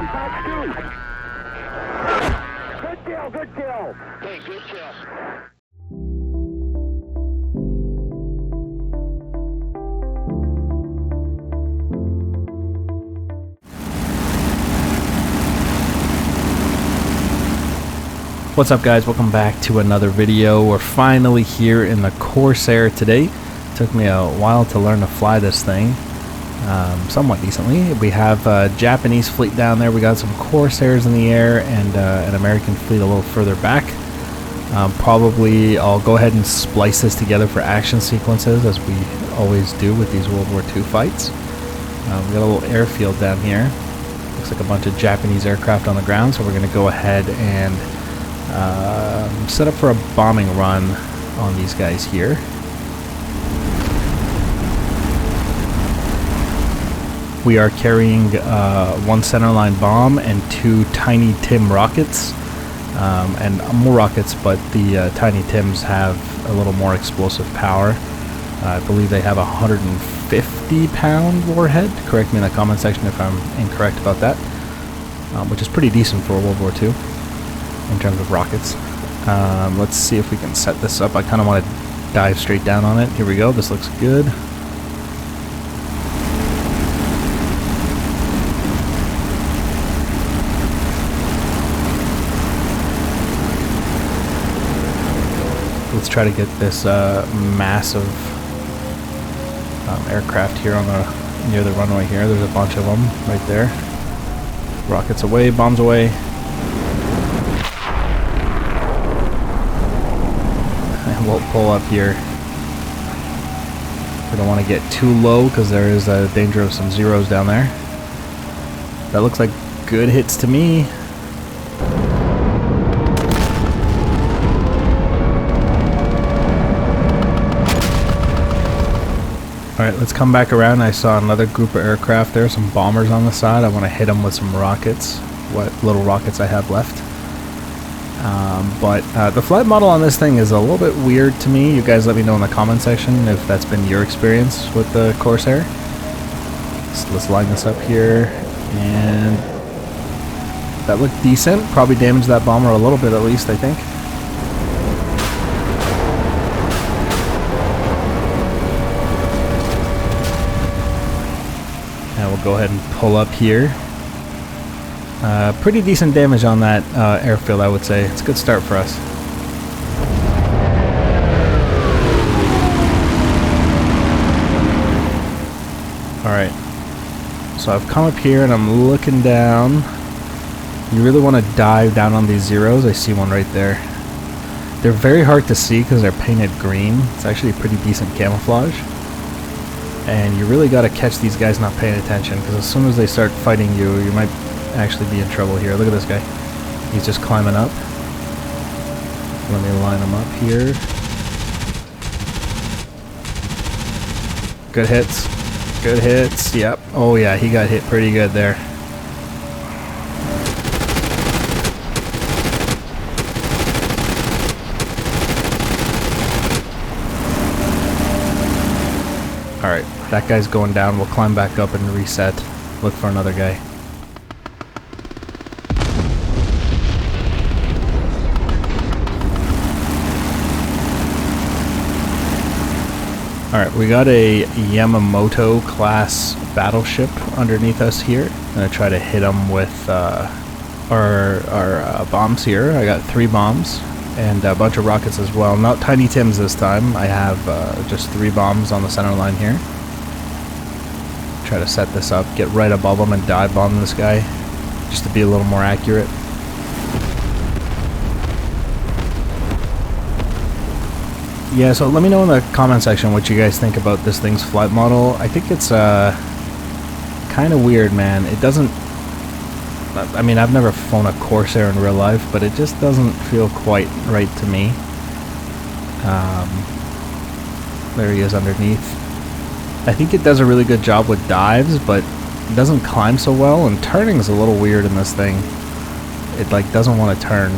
Good kill, good kill. Hey, good kill. What's up guys, welcome back to another video. We're finally here in the Corsair today. Took me a while to learn to fly this thing, somewhat decently. We have a Japanese fleet down there, we got some Corsairs in the air, and an American fleet a little further back. Probably I'll go ahead and splice this together for action sequences, as we always do with these World War II fights. We got a little airfield down here. Looks like a bunch of Japanese aircraft on the ground, so we're going to go ahead and set up for a bombing run on these guys here. We are carrying one centerline bomb and two Tiny Tim rockets, and more rockets, but the Tiny Tims have a little more explosive power. I believe they have a 150-pound warhead. Correct me in the comment section if I'm incorrect about that, which is pretty decent for World War II. In terms of rockets. Let's see if we can set this up. I kind of want to dive straight down on it. Here we go. This looks good. Let's try to get this massive aircraft here on the near the runway here. There's a bunch of them right there. Rockets away, bombs away. We'll pull up here. We don't want to get too low because there is a danger of some zeros down there. That looks like good hits to me. Alright, let's come back around. I saw another group of aircraft there, some bombers on the side. I want to hit them with some rockets, what little rockets I have left. But the flight model on this thing is a little bit weird to me. You guys let me know in the comment section if that's been your experience with the Corsair. So let's line this up here, and that looked decent. Probably damaged that bomber a little bit at least, I think. And we'll go ahead and pull up here. Pretty decent damage on that airfield, I would say. It's a good start for us. Alright, so I've come up here and I'm looking down. You really want to dive down on these zeros. I see one right there. They're very hard to see because they're painted green. It's actually pretty decent camouflage. And you really got to catch these guys not paying attention, because as soon as they start fighting you, you might actually be in trouble here. Look at this guy. He's just climbing up. Let me line him up here. Good hits. Good hits. Yep. Oh yeah, he got hit pretty good there. Alright, that guy's going down. We'll climb back up and reset. Look for another guy. Alright, we got a Yamamoto class battleship underneath us here. I'm going to try to hit them with our bombs here. I got 3 bombs and a bunch of rockets as well. Not Tiny Tims this time. I have just 3 bombs on the center line here. Try to set this up, get right above them and dive bomb this guy, just to be a little more accurate. Yeah, so let me know in the comment section what you guys think about this thing's flight model. I think it's kind of weird, man. It doesn't... I mean, I've never flown a Corsair in real life, but it just doesn't feel quite right to me. There he is underneath. I think it does a really good job with dives, but it doesn't climb so well, and turning is a little weird in this thing. It like doesn't want to turn,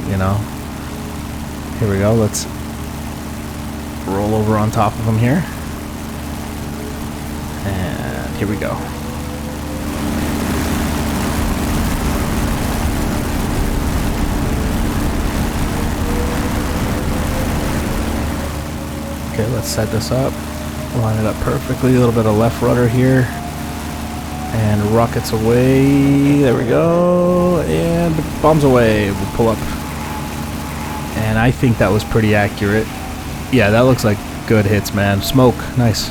you know. Here we go. Let's roll over on top of him here. And here we go. let's set this up. Line it up perfectly. A little bit of left rudder here. And rockets away. There we go. And bombs away. We'll pull up. And I think that was pretty accurate. Yeah, that looks like good hits, man. Smoke. Nice.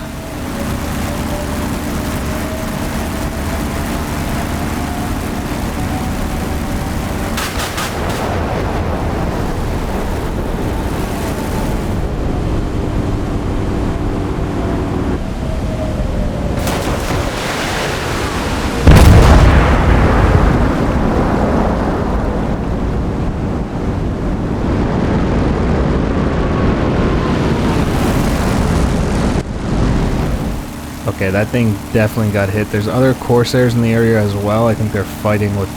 Okay, that thing definitely got hit. There's other Corsairs in the area as well. I think they're fighting with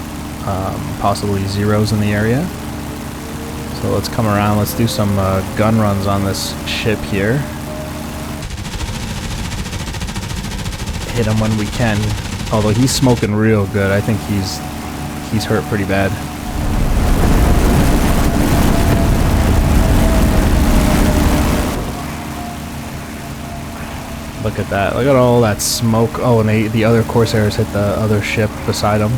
possibly Zeros in the area. So let's come around. Let's do some gun runs on this ship here. Hit him when we can. Although he's smoking real good. I think he's hurt pretty bad. Look at that. Look at all that smoke. Oh, and the other Corsairs hit the other ship beside them.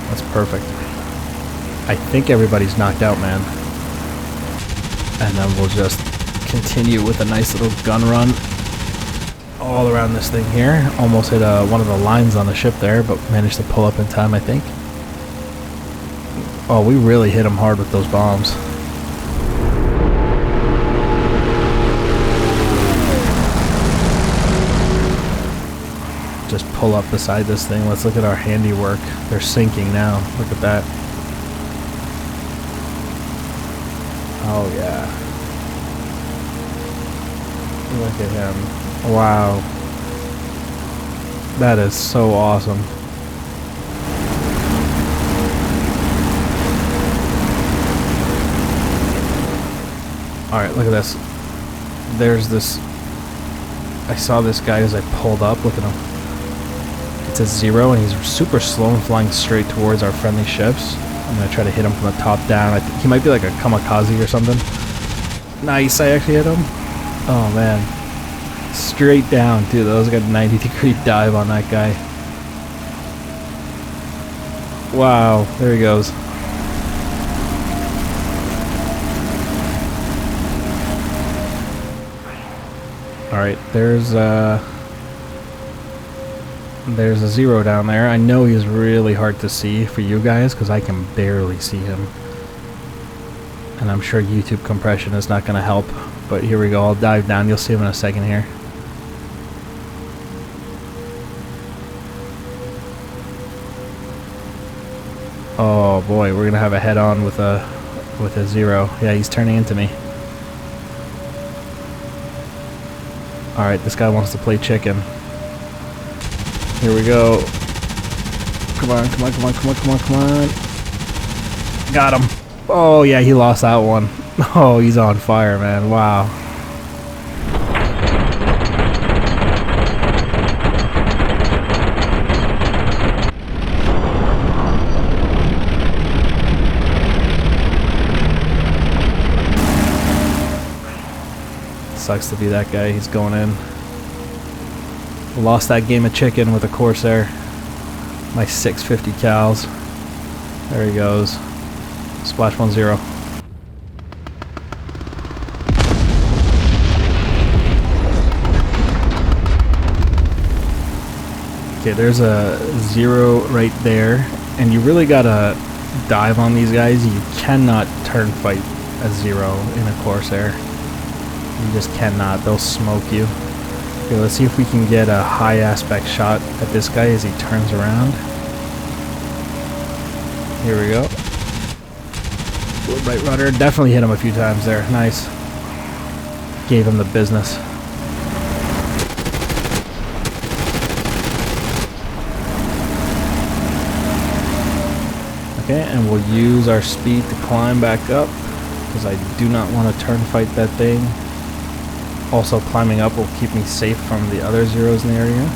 That's perfect. I think everybody's knocked out, man. And then we'll just continue with a nice little gun run all around this thing here. Almost hit one of the lines on the ship there, but managed to pull up in time, I think. Oh, we really hit them hard with those bombs. Just pull up beside this thing. Let's look at our handiwork. They're sinking now. Look at that. Oh yeah. Look at him. Wow. That is so awesome. Alright, look at this. There's this. I saw this guy as I pulled up. Look at him. It's a Zero, and he's super slow and flying straight towards our friendly ships. I'm going to try to hit him from the top down. I think he might be like a kamikaze or something. Nice, I actually hit him. Oh, man. Straight down, dude. Those got a 90-degree dive on that guy. Wow, there he goes. Alright, there's a Zero down there. I know he's really hard to see for you guys because I can barely see him. And I'm sure YouTube compression is not going to help. But here we go. I'll dive down. You'll see him in a second here. Oh boy, we're going to have a head-on with a Zero. Yeah, he's turning into me. Alright, this guy wants to play chicken. Here we go. Come on, come on, come on, come on, come on, come on. Got him. Oh, yeah, he lost that one. Oh, he's on fire, man. Wow. Sucks to be that guy. He's going in. Lost that game of chicken with a Corsair. My 650 cals. There he goes. Splash 1-0. Okay, there's a Zero right there. And you really gotta dive on these guys. You cannot turn fight a Zero in a Corsair. You just cannot. They'll smoke you. Okay, let's see if we can get a high aspect shot at this guy as he turns around. Here we go. Right rudder. Definitely hit him a few times there. Nice. Gave him the business. Okay, and we'll use our speed to climb back up because I do not want to turn fight that thing. Also, climbing up will keep me safe from the other Zeros in the area.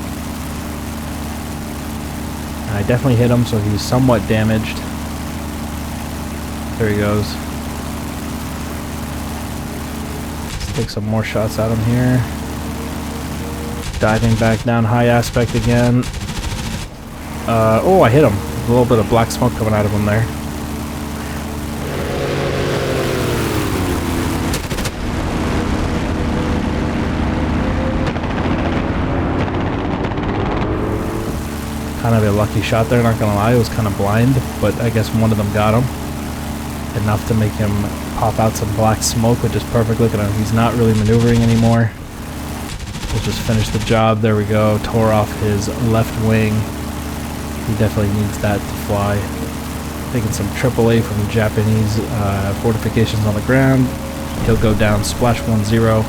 And I definitely hit him, so he's somewhat damaged. There he goes. Let's take some more shots at him here. Diving back down high aspect again. Oh, I hit him. A little bit of black smoke coming out of him there. Kind of a lucky shot there, not gonna lie. It was kind of blind, but I guess one of them got him. Enough to make him pop out some black smoke, which is perfect. Look at him. He's not really maneuvering anymore. We'll just finish the job. There we go. Tore off his left wing. He definitely needs that to fly. Taking some AAA from Japanese fortifications on the ground. He'll go down, splash 1-0.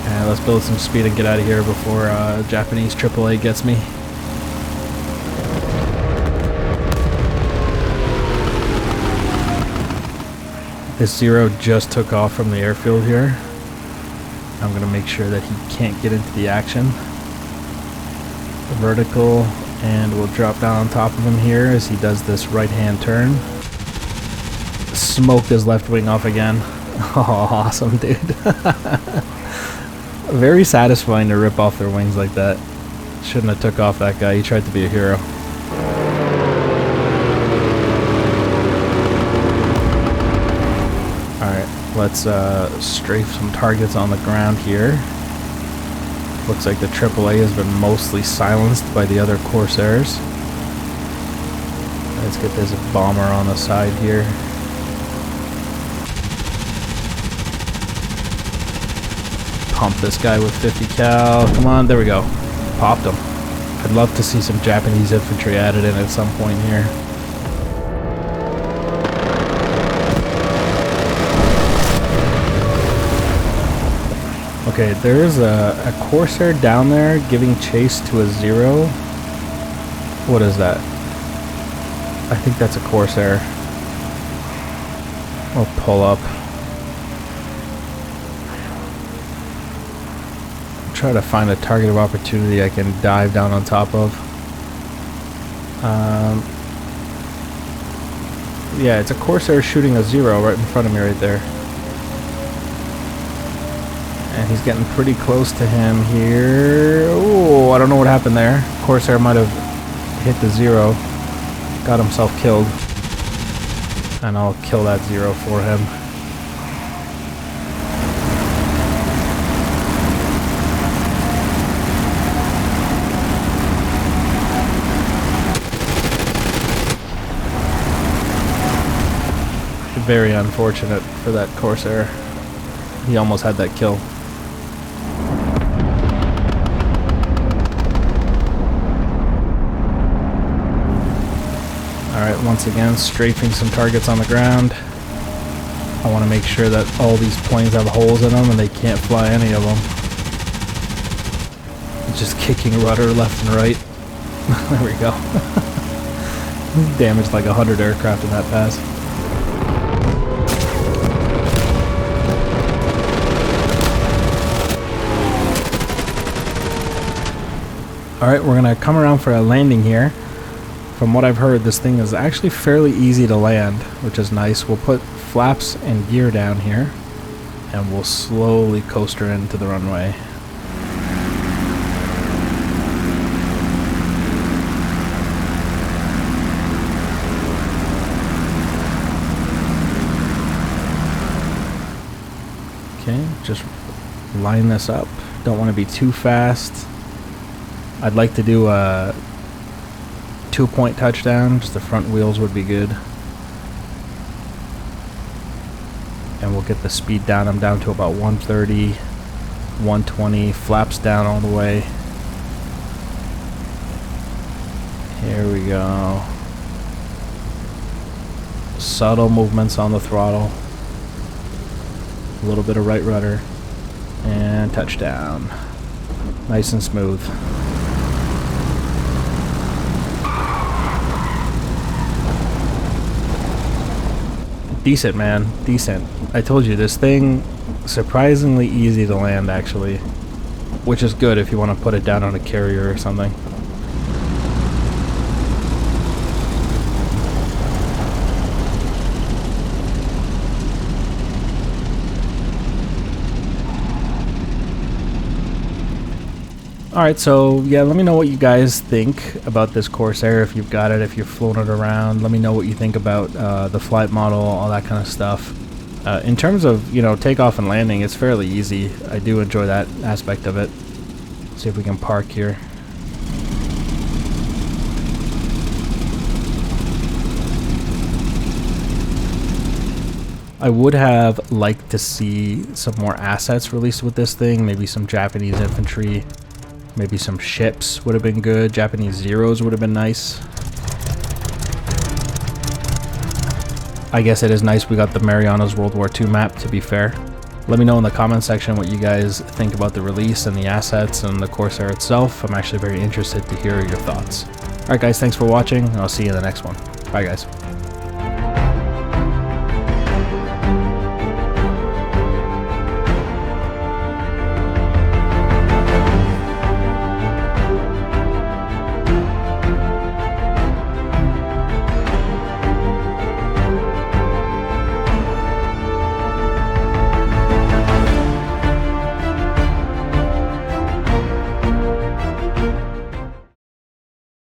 And let's build some speed and get out of here before Japanese AAA gets me. This Zero just took off from the airfield here. I'm going to make sure that he can't get into the action. Vertical, and we'll drop down on top of him here as he does this right-hand turn. Smoked his left wing off again. Oh, awesome, dude. Very satisfying to rip off their wings like that. Shouldn't have took off that guy. He tried to be a hero. Let's strafe some targets on the ground here. Looks like the AAA has been mostly silenced by the other Corsairs. Let's get this bomber on the side here. Pump this guy with 50 cal. Come on, there we go. Popped him. I'd love to see some Japanese infantry added in at some point here. Okay, there's a Corsair down there giving chase to a Zero. What is that? I think that's a Corsair. I'll pull up. Try to find a target of opportunity I can dive down on top of. Yeah, it's a Corsair shooting a Zero right in front of me right there. And he's getting pretty close to him here. Oh, I don't know what happened there. Corsair might have hit the Zero. Got himself killed. And I'll kill that Zero for him. Very unfortunate for that Corsair. He almost had that kill. Alright, once again, strafing some targets on the ground. I want to make sure that all these planes have holes in them and they can't fly any of them. Just kicking rudder left and right. There we go. Damaged like 100 aircraft in that pass. Alright, we're going to come around for a landing here. From what I've heard, this thing is actually fairly easy to land, which is nice. We'll put flaps and gear down here, and we'll slowly coaster into the runway. Okay, just line this up. Don't want to be too fast. I'd like to do a 2-point touchdown. Just the front wheels would be good. And we'll get the speed down. I'm down to about 130, 120. Flaps down all the way. Here we go. Subtle movements on the throttle. A little bit of right rudder. And touchdown. Nice and smooth. Decent, man. Decent. I told you, this thing surprisingly easy to land, actually. Which is good if you want to put it down on a carrier or something. Alright, so yeah, let me know what you guys think about this Corsair, if you've got it, if you've flown it around. Let me know what you think about the flight model, all that kind of stuff. In terms of, you know, takeoff and landing, it's fairly easy. I do enjoy that aspect of it. See if we can park here. I would have liked to see some more assets released with this thing, maybe some Japanese infantry. Maybe some ships would have been good. Japanese Zeros would have been nice. I guess it is nice we got the Marianas World War II map, to be fair. Let me know in the comment section what you guys think about the release and the assets and the Corsair itself. I'm actually very interested to hear your thoughts. Alright guys, thanks for watching. I'll see you in the next one. Bye guys.